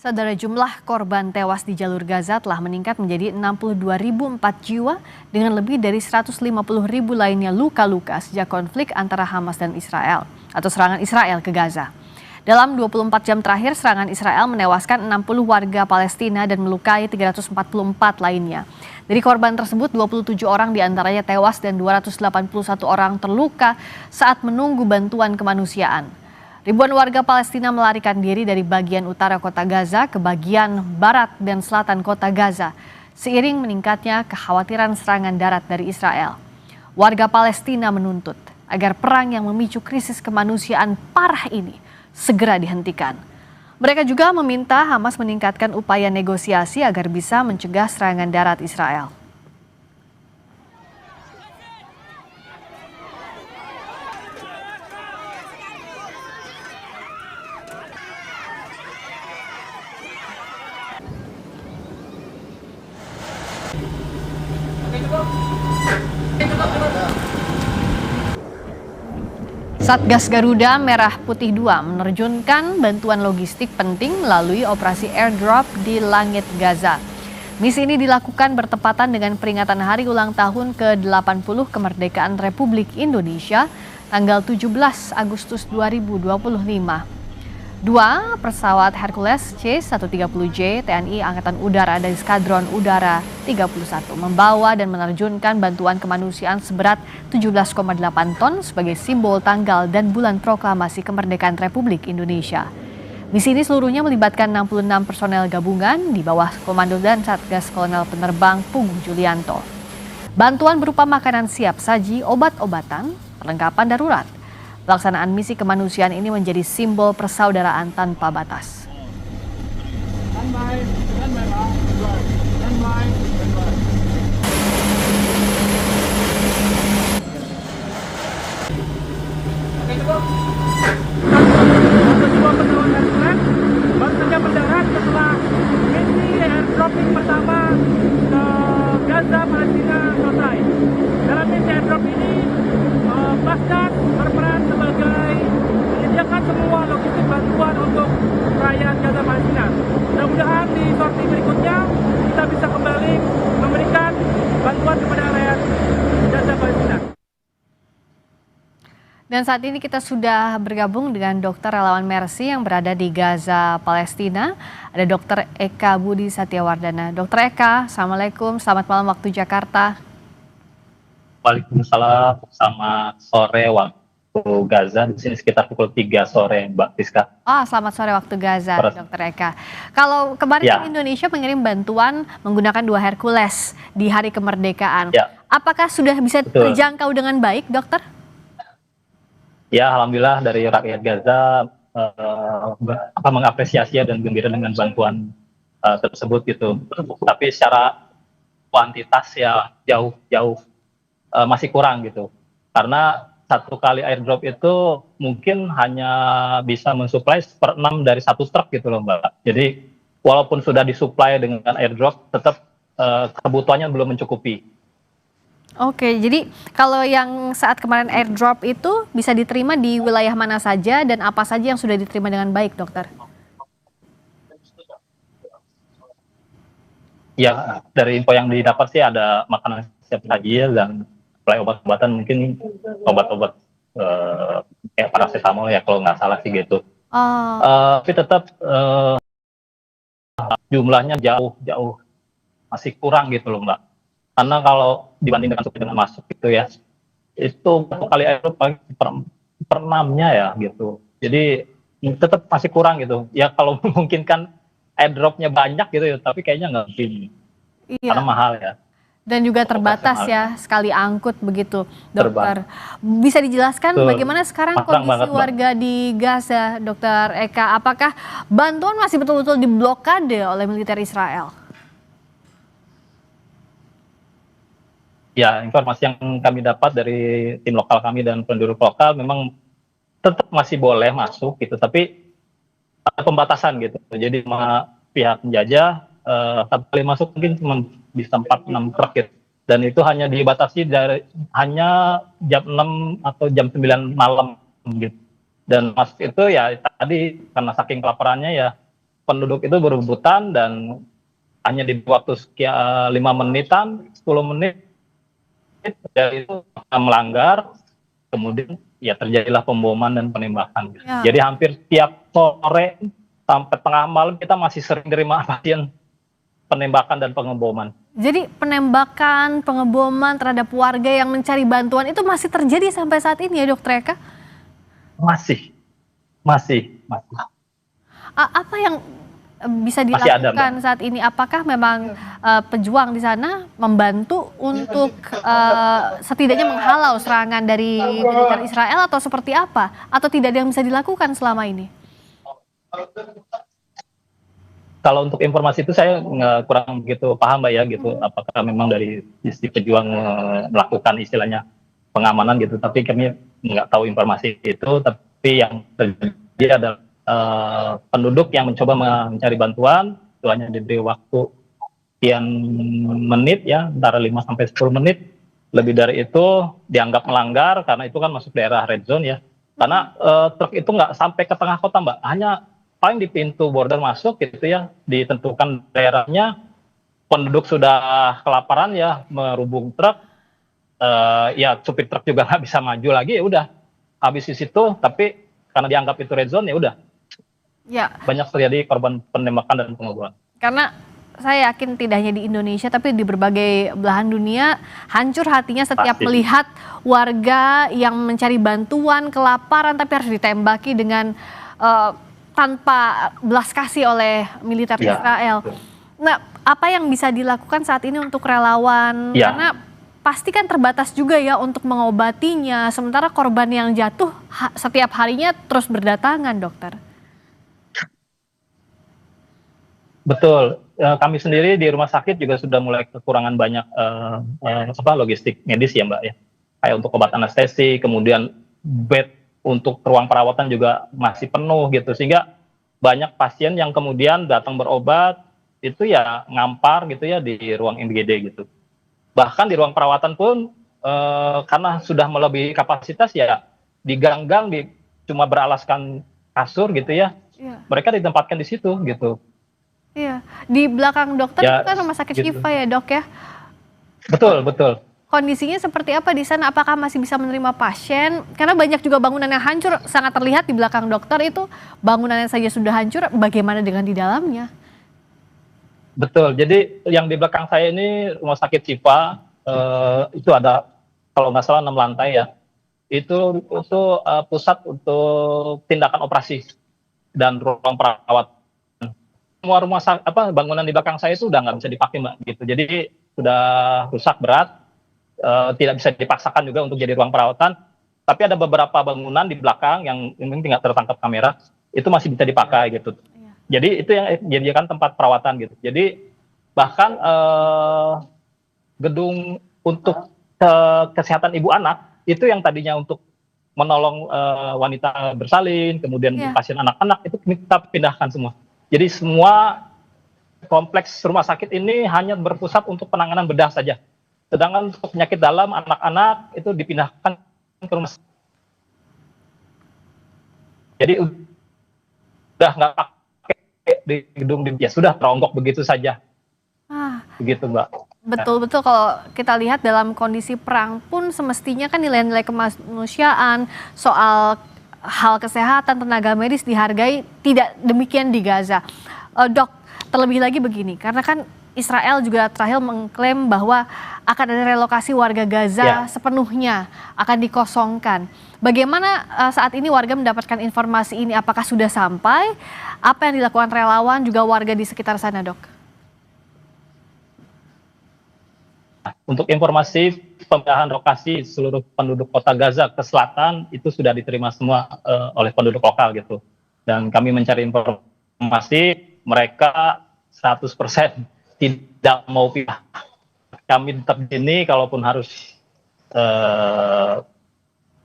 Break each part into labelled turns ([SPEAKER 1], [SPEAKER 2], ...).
[SPEAKER 1] Saudara, jumlah korban tewas di jalur Gaza telah meningkat menjadi 62.004 jiwa dengan lebih dari 150.000 lainnya luka-luka sejak konflik antara Hamas dan Israel atau serangan Israel ke Gaza. Dalam 24 jam terakhir, serangan Israel menewaskan 60 warga Palestina dan melukai 344 lainnya. Dari korban tersebut, 27 orang diantaranya tewas dan 281 orang terluka saat menunggu bantuan kemanusiaan. Ribuan warga Palestina melarikan diri dari bagian utara kota Gaza ke bagian barat dan selatan kota Gaza, seiring meningkatnya kekhawatiran serangan darat dari Israel. Warga Palestina menuntut agar perang yang memicu krisis kemanusiaan parah ini segera dihentikan. Mereka juga meminta Hamas meningkatkan upaya negosiasi agar bisa mencegah serangan darat Israel. Satgas Garuda Merah Putih II menerjunkan bantuan logistik penting melalui operasi airdrop di langit Gaza. Misi ini dilakukan bertepatan dengan peringatan hari ulang tahun ke-80 kemerdekaan Republik Indonesia tanggal 17 Agustus 2025. Dua pesawat Hercules C-130J TNI Angkatan Udara dari Skadron Udara 31 membawa dan menerjunkan bantuan kemanusiaan seberat 17,8 ton sebagai simbol tanggal dan bulan proklamasi kemerdekaan Republik Indonesia. Misi ini seluruhnya melibatkan 66 personel gabungan di bawah komando dan Satgas Kolonel Penerbang Pugu Julianto. Bantuan berupa makanan siap saji, obat-obatan, perlengkapan darurat. Pelaksanaan misi kemanusiaan ini menjadi simbol persaudaraan tanpa batas.
[SPEAKER 2] Baru saja mendarat setelah misi airdropping pertama ke Gaza, Palestina selesai. Dalam misi airdrop ini, Basnas berperan sebagai menyediakan semua logistik bantuan untuk rakyat Gaza Palestina. Mudah-mudahan di sorti berikutnya kita bisa kembali memberikan bantuan kepada rakyat Gaza Palestina.
[SPEAKER 1] Dan saat ini kita sudah bergabung dengan dokter relawan Mercy yang berada di Gaza, Palestina. Ada Dr. Eka Budi Satyawardana. Dr. Eka, Assalamualaikum, selamat malam waktu Jakarta.
[SPEAKER 3] Waalaikumsalam, selamat sore waktu Gaza. Di sini sekitar pukul 3 sore, Mbak Fiska.
[SPEAKER 1] Selamat sore waktu Gaza, Dr. Eka. Kalau kemarin Indonesia mengirim bantuan menggunakan 2 Hercules di hari kemerdekaan. Apakah sudah bisa terjangkau dengan baik, dokter?
[SPEAKER 3] Ya, alhamdulillah dari rakyat Gaza mengapresiasi dan gembira dengan bantuan tersebut gitu. Tapi secara kuantitas ya jauh masih kurang gitu, karena satu kali airdrop itu mungkin hanya bisa mensuplai 1/6 dari 1 truk gitu loh, Mbak. Jadi walaupun sudah disuplai dengan airdrop, tetap kebutuhannya belum mencukupi.
[SPEAKER 1] Oke, jadi kalau yang saat kemarin airdrop itu bisa diterima di wilayah mana saja dan apa saja yang sudah diterima dengan baik, dokter?
[SPEAKER 3] Ya, dari info yang didapat sih ada makanan siap saji dan mulai obat-obatan, mungkin obat-obat kayak paracetamol ya kalau nggak salah sih gitu. Tapi tetap jumlahnya jauh masih kurang gitu loh, Mbak. Karena kalau dibandingkan dengan masuk gitu ya, itu satu kali airdrop paling per 6-nya ya gitu. Jadi tetap masih kurang gitu. Ya kalau memungkinkan airdropnya banyak gitu ya, tapi kayaknya nggak mungkin. Karena mahal ya.
[SPEAKER 1] Dan juga terbatas ya, sekali angkut begitu, dokter. Bisa dijelaskan bagaimana sekarang kondisi warga di Gaza, dokter Eka? Apakah bantuan masih betul-betul diblokade oleh militer Israel?
[SPEAKER 3] Ya, informasi yang kami dapat dari tim lokal kami dan penduduk lokal memang tetap masih boleh masuk gitu, tapi ada pembatasan gitu. Jadi pihak penjajah satu kali masuk mungkin cuma bisa 4-6 truk gitu. Dan itu hanya dibatasi hanya jam 6 atau jam 9 malam gitu. Dan masuk itu ya tadi karena saking kelaparannya ya penduduk itu berebutan dan hanya di waktu sekian 5 menitan, 10 menit dari itu melanggar, kemudian ya terjadilah pemboman dan penembakan.
[SPEAKER 1] Ya.
[SPEAKER 3] Jadi hampir tiap sore sampai tengah malam kita masih sering terima pasien penembakan dan pengeboman.
[SPEAKER 1] Jadi penembakan, pengeboman terhadap warga yang mencari bantuan itu masih terjadi sampai saat ini ya Dokter Eka?
[SPEAKER 3] Masih.
[SPEAKER 1] Apa yang bisa
[SPEAKER 3] Masih ada,
[SPEAKER 1] dilakukan saat ini? Apakah memang pejuang di sana membantu untuk setidaknya menghalau serangan dari militer Israel atau seperti apa? Atau tidak ada yang bisa dilakukan selama ini?
[SPEAKER 3] Kalau untuk informasi itu saya kurang begitu paham Mbak ya gitu, apakah memang dari sisi pejuang melakukan istilahnya pengamanan gitu, tapi kami nggak tahu informasi itu. Tapi yang terjadi adalah penduduk yang mencoba mencari bantuan itu hanya diberi waktu sekian menit ya, antara 5 sampai 10 menit. Lebih dari itu dianggap melanggar karena itu kan masuk daerah red zone ya. Karena truk itu nggak sampai ke tengah kota Mbak, hanya paling di pintu border masuk gitu ya, ditentukan daerahnya, penduduk sudah kelaparan ya, merubung truk, ya supir truk juga nggak bisa maju lagi, ya udah habis di situ. Tapi karena dianggap itu red zone ya udah
[SPEAKER 1] Ya,
[SPEAKER 3] banyak terjadi korban penembakan dan pengeboman.
[SPEAKER 1] karena saya yakin tidak hanya di Indonesia tapi di berbagai belahan dunia hancur hatinya setiap
[SPEAKER 3] Pasti.
[SPEAKER 1] melihat warga yang mencari bantuan kelaparan tapi harus ditembaki dengan tanpa belas kasih oleh militer
[SPEAKER 3] Ya,
[SPEAKER 1] Israel.
[SPEAKER 3] betul.
[SPEAKER 1] Nah, apa yang bisa dilakukan saat ini untuk relawan?
[SPEAKER 3] Ya.
[SPEAKER 1] Karena pasti kan terbatas juga ya untuk mengobatinya, sementara korban yang jatuh setiap harinya terus berdatangan, dokter.
[SPEAKER 3] Betul, kami sendiri di rumah sakit juga sudah mulai kekurangan banyak logistik medis ya Mbak ya. Kayak untuk obat anestesi, kemudian bed untuk ruang perawatan juga masih penuh gitu. Sehingga banyak pasien yang kemudian datang berobat itu ya ngampar gitu ya di ruang IGD gitu. Bahkan di ruang perawatan pun karena sudah melebihi kapasitas ya di gang-gang cuma beralaskan kasur gitu ya.
[SPEAKER 1] Iya.
[SPEAKER 3] Mereka ditempatkan di situ gitu.
[SPEAKER 1] Iya, di belakang dokter
[SPEAKER 3] Ya,
[SPEAKER 1] itu kan rumah sakit
[SPEAKER 3] gitu.
[SPEAKER 1] Syifa ya dok ya.
[SPEAKER 3] Betul.
[SPEAKER 1] Kondisinya seperti apa di sana? Apakah masih bisa menerima pasien? Karena banyak juga bangunan yang hancur, sangat terlihat di belakang dokter itu bangunan yang saja sudah hancur, bagaimana dengan di dalamnya?
[SPEAKER 3] Betul, jadi yang di belakang saya ini rumah sakit Syifa, itu ada kalau nggak salah 6 lantai ya. Itu pusat untuk tindakan operasi dan ruang perawat. Semua bangunan di belakang saya itu udah nggak bisa dipakai Mbak gitu. Jadi sudah rusak berat, tidak bisa dipaksakan juga untuk jadi ruang perawatan. Tapi ada beberapa bangunan di belakang yang mungkin nggak tertangkap kamera, itu masih bisa dipakai gitu. Jadi itu yang dijadikan tempat perawatan gitu. Jadi bahkan gedung untuk kesehatan ibu anak itu yang tadinya untuk menolong wanita bersalin, kemudian
[SPEAKER 1] Iya.
[SPEAKER 3] pasien anak-anak itu kita pindahkan semua. Jadi semua kompleks rumah sakit ini hanya berpusat untuk penanganan bedah saja. Sedangkan untuk penyakit dalam anak-anak itu dipindahkan ke rumah sakit. Jadi udah nggak pakai di gedung ya sudah teronggok begitu saja. Begitu Mbak.
[SPEAKER 1] Betul-betul kalau kita lihat dalam kondisi perang pun semestinya kan nilai-nilai kemanusiaan, soal hal kesehatan, tenaga medis dihargai, tidak demikian di Gaza. Dok, terlebih lagi begini, karena kan Israel juga terakhir mengklaim bahwa akan ada relokasi warga Gaza sepenuhnya akan dikosongkan. Bagaimana saat ini warga mendapatkan informasi ini? Apakah sudah sampai? Apa yang dilakukan relawan juga warga di sekitar sana, Dok?
[SPEAKER 3] Untuk informasi pemindahan lokasi seluruh penduduk kota Gaza ke selatan itu sudah diterima semua oleh penduduk lokal gitu. Dan kami mencari informasi mereka 100% tidak mau pindah. Kami tetap di sini kalaupun harus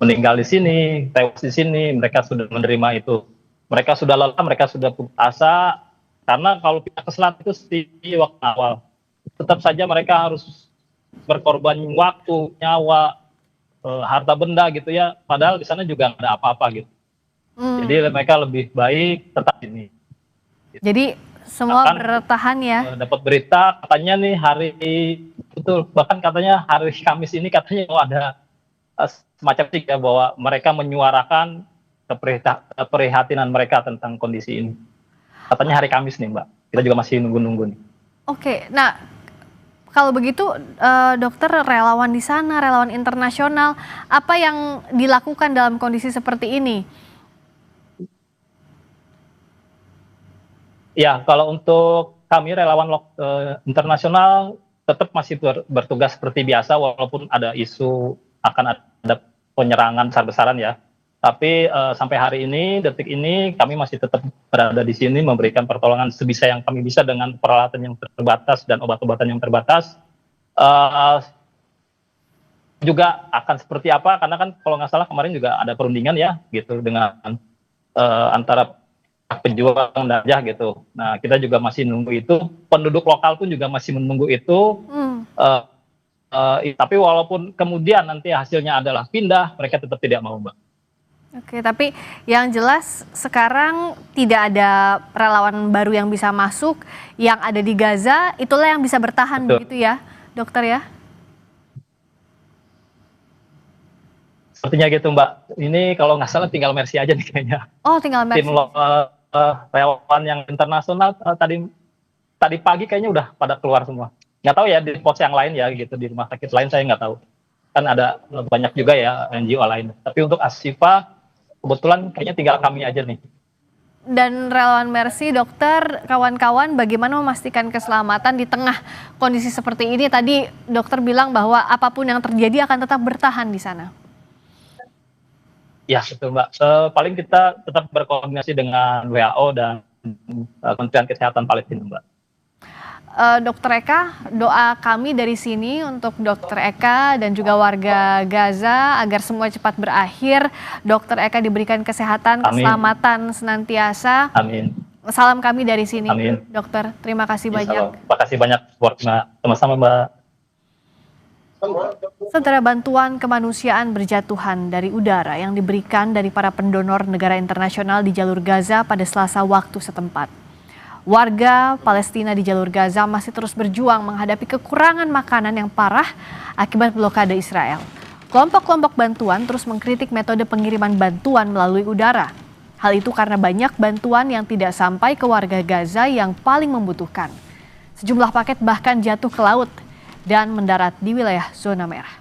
[SPEAKER 3] meninggal di sini, tewas di sini, mereka sudah menerima itu. Mereka sudah lelah, mereka sudah putus asa karena kalau pindah ke selatan itu seperti waktu awal. Tetap saja mereka harus berkorban waktu, nyawa, harta benda gitu ya. Padahal di sana juga nggak ada apa-apa gitu. Jadi mereka lebih baik tetap ini.
[SPEAKER 1] Jadi semua
[SPEAKER 3] Bahkan
[SPEAKER 1] bertahan ya.
[SPEAKER 3] dapat berita katanya nih bahkan katanya hari Kamis ini katanya mau ada semacam ya bahwa mereka menyuarakan keprihatinan mereka tentang kondisi ini. Katanya hari Kamis nih Mbak. Kita juga masih nunggu-nunggu nih.
[SPEAKER 1] Oke, nah kalau begitu dokter relawan di sana, relawan internasional, apa yang dilakukan dalam kondisi seperti ini?
[SPEAKER 3] Ya, kalau untuk kami relawan internasional tetap masih bertugas seperti biasa walaupun ada isu akan ada penyerangan besar-besaran ya. Tapi sampai hari ini, detik ini kami masih tetap berada di sini memberikan pertolongan sebisa yang kami bisa dengan peralatan yang terbatas dan obat-obatan yang terbatas. Juga akan seperti apa? Karena kan kalau nggak salah kemarin juga ada perundingan ya, gitu dengan antara pejuang dan Najah gitu. Nah kita juga masih nunggu itu. Penduduk lokal pun juga masih menunggu itu. Tapi walaupun kemudian nanti hasilnya adalah pindah, mereka tetap tidak mau, Mbak.
[SPEAKER 1] Oke, tapi yang jelas sekarang tidak ada relawan baru yang bisa masuk, yang ada di Gaza itulah yang bisa bertahan. Betul. Begitu ya, dokter ya?
[SPEAKER 3] Sepertinya gitu Mbak, ini kalau nggak salah tinggal Mercy aja nih kayaknya.
[SPEAKER 1] Oh tinggal Mercy.
[SPEAKER 3] Tim relawan yang internasional tadi pagi kayaknya udah pada keluar semua. Nggak tahu ya di pos yang lain ya gitu, di rumah sakit lain saya nggak tahu. Kan ada banyak juga ya NGO lain. Tapi untuk Ashifa kebetulan kayaknya tinggal kami aja nih.
[SPEAKER 1] Dan relawan Mercy, dokter, kawan-kawan bagaimana memastikan keselamatan di tengah kondisi seperti ini? Tadi dokter bilang bahwa apapun yang terjadi akan tetap bertahan di sana.
[SPEAKER 3] Ya betul Mbak, paling kita tetap berkoordinasi dengan WHO dan Kementerian Kesehatan Palestina Mbak.
[SPEAKER 1] Dokter Eka, doa kami dari sini untuk Dokter Eka dan juga warga Gaza agar semua cepat berakhir. Dokter Eka diberikan kesehatan, keselamatan senantiasa.
[SPEAKER 3] Amin.
[SPEAKER 1] Salam kami dari sini,
[SPEAKER 3] Amin.
[SPEAKER 1] Dokter. Terima kasih banyak.
[SPEAKER 3] Terima kasih banyak supportnya. Sama-sama Mbak.
[SPEAKER 1] Saudara, bantuan kemanusiaan berjatuhan dari udara yang diberikan dari para pendonor negara internasional di jalur Gaza pada Selasa waktu setempat. Warga Palestina di jalur Gaza masih terus berjuang menghadapi kekurangan makanan yang parah akibat blokade Israel. Kelompok-kelompok bantuan terus mengkritik metode pengiriman bantuan melalui udara. Hal itu karena banyak bantuan yang tidak sampai ke warga Gaza yang paling membutuhkan. Sejumlah paket bahkan jatuh ke laut dan mendarat di wilayah zona merah.